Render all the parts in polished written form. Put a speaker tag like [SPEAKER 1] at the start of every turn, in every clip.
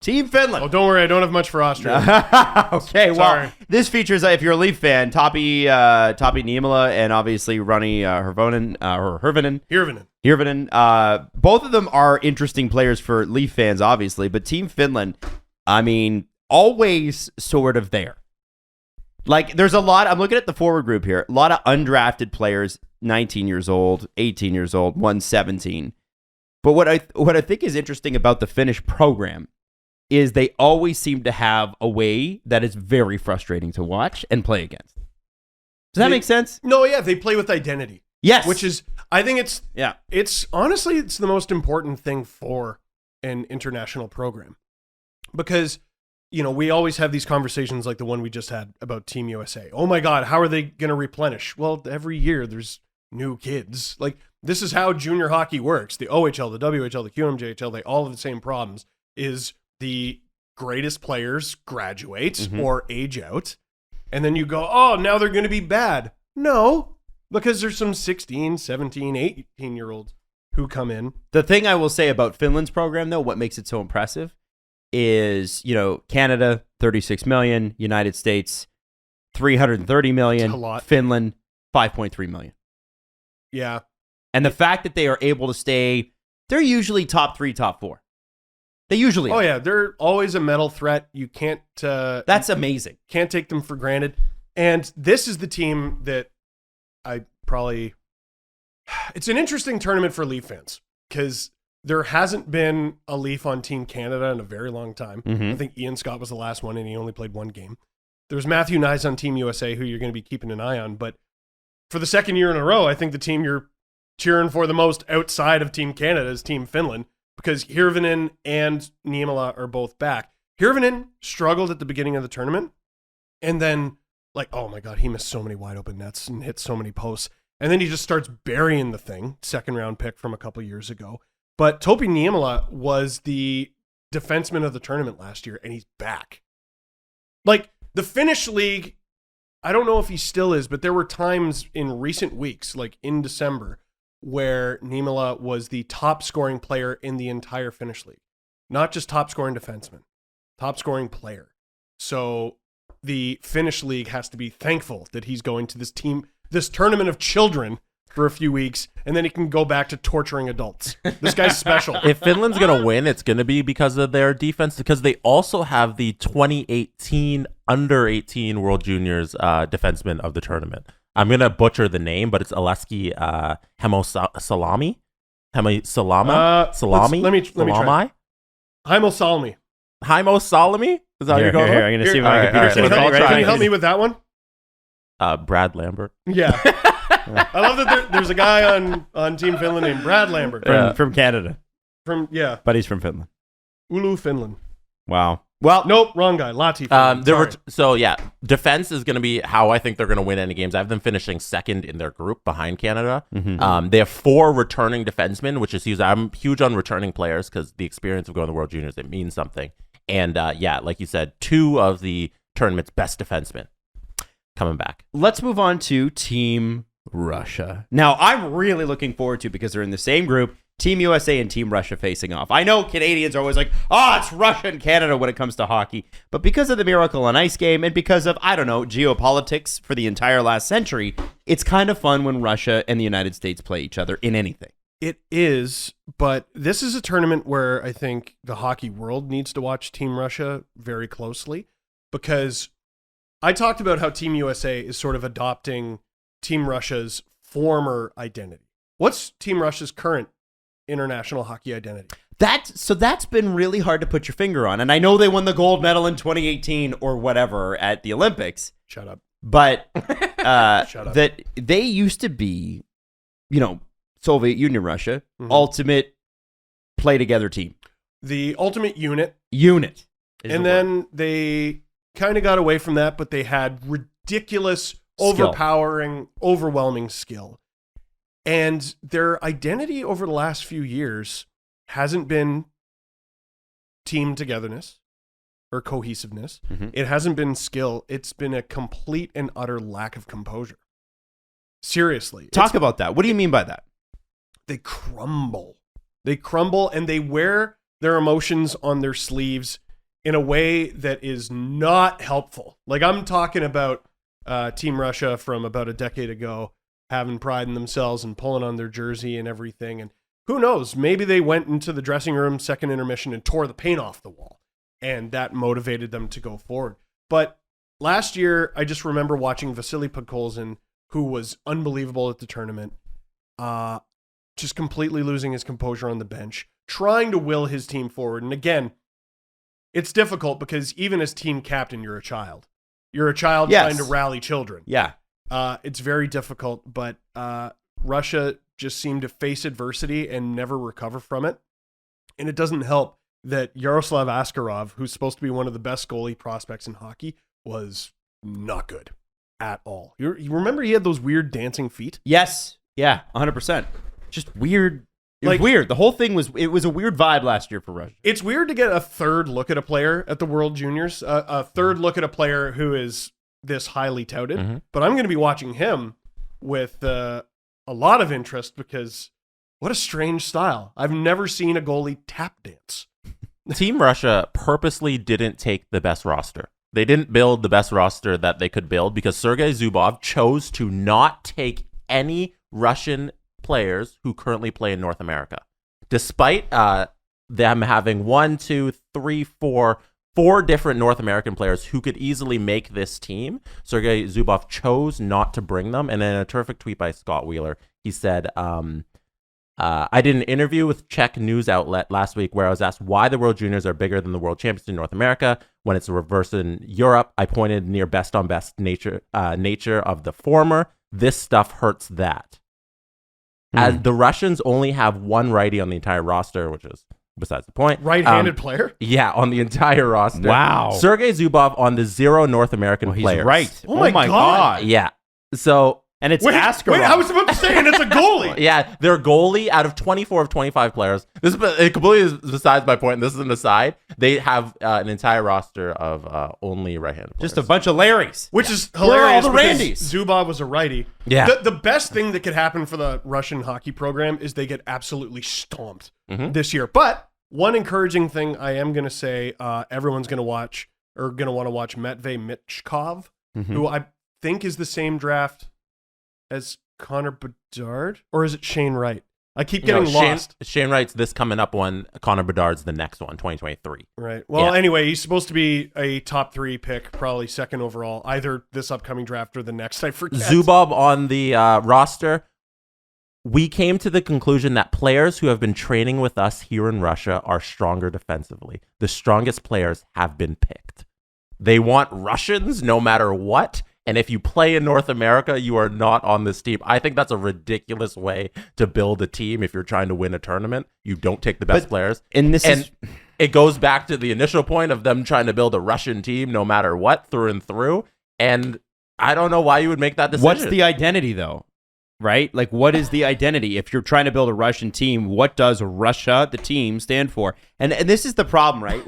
[SPEAKER 1] Team Finland.
[SPEAKER 2] Oh, don't worry. I don't have much for Austria.
[SPEAKER 1] Okay, well, this features, if you're a Leaf fan, Topi Niemela and obviously Ronnie Hirvonen. Both of them are interesting players for Leaf fans, obviously, but Team Finland, I mean, always sort of there. Like, there's a lot, I'm looking at the forward group here, a lot of undrafted players, 19 years old, 18 years old, 17. But what I think is interesting about the Finnish program is they always seem to have a way that is very frustrating to watch and play against. Does that make sense?
[SPEAKER 2] No, yeah, they play with identity.
[SPEAKER 1] Yes.
[SPEAKER 2] Which is, I think it's honestly, it's the most important thing for an international program. Because, you know, we always have these conversations like the one we just had about Team USA. Oh my God, how are they going to replenish? Well, every year there's new kids. Like, this is how junior hockey works. The OHL, the WHL, the QMJHL, they all have the same problems. Is the greatest players graduate or age out, and then you go, oh, now they're going to be bad. No, because there's some 16, 17, 18-year-olds who come in.
[SPEAKER 1] The thing I will say about Finland's program, though, what makes it so impressive is, you know, Canada, 36 million, United States, 330 million,
[SPEAKER 2] a lot.
[SPEAKER 1] Finland, 5.3 million.
[SPEAKER 2] Yeah.
[SPEAKER 1] And the fact that they are able to stay, they're usually top 3, top 4. They usually are.
[SPEAKER 2] Oh, yeah. They're always a medal threat. You can't...
[SPEAKER 1] That's amazing.
[SPEAKER 2] Can't take them for granted. And this is the team that I probably... It's an interesting tournament for Leaf fans because there hasn't been a Leaf on Team Canada in a very long time. I think Ian Scott was the last one, and he only played one game. There's Matthew Nyes on Team USA, who you're going to be keeping an eye on. But for the second year in a row, I think the team you're cheering for the most outside of Team Canada is Team Finland, because Hirvonen and Niemela are both back. Hirvonen struggled at the beginning of the tournament, and then, like, oh my God, he missed so many wide open nets and hit so many posts. And then he just starts burying the thing, second round pick from a couple years ago. But Topi Niemela was the defenseman of the tournament last year, and he's back. Like, the Finnish league, I don't know if he still is, but there were times in recent weeks, like in December, where Niemela was the top scoring player in the entire Finnish league. Not just top scoring defenseman, top scoring player. So the Finnish league has to be thankful that he's going to this tournament of children for a few weeks, and then he can go back to torturing adults. This guy's special.
[SPEAKER 3] If Finland's going to win, it's going to be because of their defense, because they also have the 2018 under-18 World Juniors defenseman of the tournament. I'm going to butcher the name, but it's Aleski Hemosalami. Salami?
[SPEAKER 2] Let me try. Heimosalmi.
[SPEAKER 3] Heimosalami? Is that how you're going?
[SPEAKER 1] Here, I'm going to see if I can
[SPEAKER 2] Can you help me with that one?
[SPEAKER 3] Brad Lambert.
[SPEAKER 2] Yeah. I love that there's a guy on Team Finland named Brad Lambert.
[SPEAKER 1] From Canada.
[SPEAKER 2] But
[SPEAKER 1] he's from Finland.
[SPEAKER 2] Oulu, Finland.
[SPEAKER 1] Wow. Well,
[SPEAKER 2] nope, wrong guy. Lahti.
[SPEAKER 3] Defense is going to be how I think they're going to win any games. I have them finishing second in their group behind Canada. They have 4 returning defensemen, which is huge. I'm huge on returning players because the experience of going to the World Juniors, it means something. And like you said, 2 of the tournament's best defensemen coming back.
[SPEAKER 1] Let's move on to Team Russia. Now, I'm really looking forward to, because they're in the same group, Team USA and Team Russia facing off. I know Canadians are always like, it's Russia and Canada when it comes to hockey. But because of the Miracle on Ice game and because of, I don't know, geopolitics for the entire last century, it's kind of fun when Russia and the United States play each other in anything.
[SPEAKER 2] It is, but this is a tournament where I think the hockey world needs to watch Team Russia very closely, because I talked about how Team USA is sort of adopting Team Russia's former identity. What's Team Russia's current international hockey identity?
[SPEAKER 1] That's been really hard to put your finger on. And I know they won the gold medal in 2018 or whatever at the Olympics.
[SPEAKER 2] Shut up.
[SPEAKER 1] But
[SPEAKER 2] Shut up.
[SPEAKER 1] That they used to be, Soviet Union Russia, ultimate play together team.
[SPEAKER 2] The ultimate unit.
[SPEAKER 1] And
[SPEAKER 2] then they kind of got away from that, but they had ridiculous, overpowering, overwhelming skill. And their identity over the last few years hasn't been team togetherness or cohesiveness. It hasn't been skill. It's been a complete and utter lack of composure. Seriously.
[SPEAKER 1] Talk about that. What do you mean by that?
[SPEAKER 2] They crumble. And they wear their emotions on their sleeves in a way that is not helpful. Like, I'm talking about Team Russia from about a decade ago having pride in themselves and pulling on their jersey and everything. And who knows, maybe they went into the dressing room second intermission and tore the paint off the wall, and that motivated them to go forward. But last year, I just remember watching Vasily Podkolzin, who was unbelievable at the tournament, just completely losing his composure on the bench, trying to will his team forward. And again, it's difficult because even as team captain, you're a child. You're a child
[SPEAKER 1] Yes.
[SPEAKER 2] trying to rally children.
[SPEAKER 1] Yeah.
[SPEAKER 2] It's very difficult, but Russia just seemed to face adversity and never recover from it. And it doesn't help that Yaroslav Askarov, who's supposed to be one of the best goalie prospects in hockey, was not good at all. You remember he had those weird dancing feet?
[SPEAKER 1] Yes. Yeah. 100%. Just weird. It was
[SPEAKER 2] Like-
[SPEAKER 1] weird. The whole thing was a weird vibe last year for Russia.
[SPEAKER 2] It's weird to get a third look at a player at the World Juniors, a third look at a player who is this highly touted.
[SPEAKER 3] Mm-hmm.
[SPEAKER 2] But I'm going to be watching him with a lot of interest because what a strange style. I've never seen a goalie tap dance.
[SPEAKER 3] Team Russia purposely didn't take the best roster. They didn't build the best roster that they could build because Sergei Zubov chose to not take any Russian players who currently play in North America. Despite them having 4 different North American players who could easily make this team, Sergei Zubov chose not to bring them. And in a terrific tweet by Scott Wheeler, he said, I did an interview with Czech news outlet last week where I was asked why the World Juniors are bigger than the World Champions in North America when it's the reverse in Europe. I pointed near best on best nature of the former. This stuff hurts that. As the Russians only have one righty on the entire roster, which is besides the point.
[SPEAKER 2] Right-handed player?
[SPEAKER 3] Yeah, on the entire roster.
[SPEAKER 1] Wow.
[SPEAKER 3] Sergei Zubov on the 0 North American
[SPEAKER 1] He's
[SPEAKER 3] players.
[SPEAKER 1] right.
[SPEAKER 2] Oh my God.
[SPEAKER 3] Yeah. So
[SPEAKER 1] And it's
[SPEAKER 2] Wait,
[SPEAKER 1] Askarov.
[SPEAKER 2] I was about to say, and it's a goalie.
[SPEAKER 3] yeah, their goalie out of 24 of 25 players. This is it completely is besides my point. And this is an aside. They have an entire roster of only right-handed players.
[SPEAKER 1] Just a bunch of Larrys.
[SPEAKER 2] Which is
[SPEAKER 1] Where are all
[SPEAKER 2] hilarious
[SPEAKER 1] the
[SPEAKER 2] because
[SPEAKER 1] Randys?
[SPEAKER 2] Zubov was a righty.
[SPEAKER 3] Yeah.
[SPEAKER 2] The best thing that could happen for the Russian hockey program is they get absolutely stomped this year. But one encouraging thing I am going to say, everyone's going to watch or going to want to watch Matvey Michkov, who I think is the same draft as Connor Bedard, or is it Shane Wright? I keep getting lost.
[SPEAKER 3] Shane Wright's this coming up one. Connor Bedard's the next one, 2023.
[SPEAKER 2] Right. Well,
[SPEAKER 3] Yeah.
[SPEAKER 2] anyway, he's supposed to be a top 3 pick, probably second overall, either this upcoming draft or the next. I forget.
[SPEAKER 3] Zubov on the roster. We came to the conclusion that players who have been training with us here in Russia are stronger defensively. The strongest players have been picked. They want Russians no matter what. And if you play in North America, you are not on this team. I think that's a ridiculous way to build a team if you're trying to win a tournament. You don't take the best players.
[SPEAKER 1] And this is
[SPEAKER 3] It goes back to the initial point of them trying to build a Russian team no matter what, through and through. And I don't know why you would make that decision.
[SPEAKER 1] what's the identity though? Right? Like, what is the identity? If you're trying to build a Russian team, what does Russia, the team, stand for? And this is the problem, right?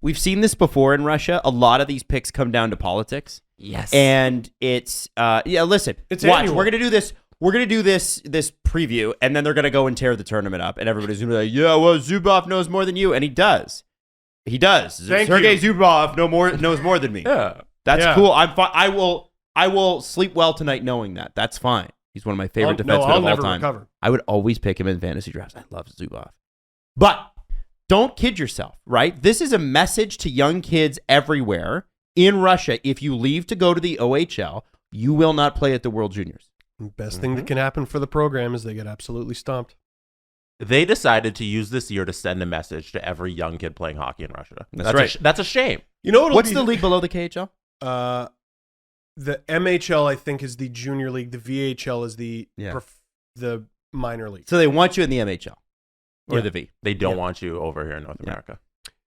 [SPEAKER 1] We've seen this before in Russia. A lot of these picks come down to politics.
[SPEAKER 3] Yes.
[SPEAKER 1] And it's listen,
[SPEAKER 2] It's
[SPEAKER 1] watch.
[SPEAKER 2] annual.
[SPEAKER 1] We're gonna do this. We're gonna do this preview, and then they're gonna go and tear the tournament up, and everybody's gonna be like, "Yeah, well, Zubov knows more than you," and he does. He does.
[SPEAKER 2] Thank
[SPEAKER 1] Sergei
[SPEAKER 2] you.
[SPEAKER 1] Zubov knows more than me.
[SPEAKER 3] Yeah.
[SPEAKER 1] That's
[SPEAKER 2] Yeah.
[SPEAKER 1] cool. I'm fine. I will sleep well tonight knowing that. That's fine. He's one of my favorite defensemen
[SPEAKER 2] I'll
[SPEAKER 1] of all
[SPEAKER 2] never
[SPEAKER 1] time.
[SPEAKER 2] recover.
[SPEAKER 1] I would always pick him in fantasy drafts. I love Zubov. But don't kid yourself, right? This is a message to young kids everywhere in Russia. If you leave to go to the OHL, you will not play at the World Juniors.
[SPEAKER 2] Best thing that can happen for the program is they get absolutely stomped.
[SPEAKER 3] They decided to use this year to send a message to every young kid playing hockey in Russia.
[SPEAKER 1] That's right.
[SPEAKER 3] That's a shame.
[SPEAKER 2] You know
[SPEAKER 1] What's the league below the KHL?
[SPEAKER 2] The MHL, I think, is the junior league. The VHL is the
[SPEAKER 1] Yeah.
[SPEAKER 2] the minor league.
[SPEAKER 1] So they want you in the MHL or
[SPEAKER 2] Yeah.
[SPEAKER 1] the V.
[SPEAKER 3] They don't want you over here in North America.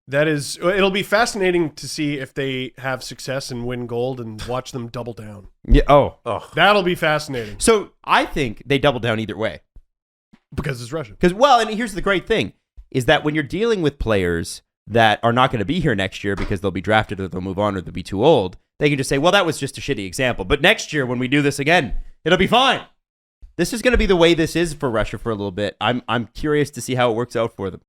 [SPEAKER 2] That is, it'll be fascinating to see if they have success and win gold and watch them double down.
[SPEAKER 1] Yeah. Oh.
[SPEAKER 2] That'll be fascinating
[SPEAKER 1] So I think they double down either way.
[SPEAKER 2] because it's Russia.
[SPEAKER 1] Because, well, and here's the great thing, is that when you're dealing with players that are not going to be here next year because they'll be drafted or they'll move on or they'll be too old, they can just say, well, that was just a shitty example. But next year when we do this again, it'll be fine. This is going to be the way this is for Russia for a little bit. I'm curious to see how it works out for them.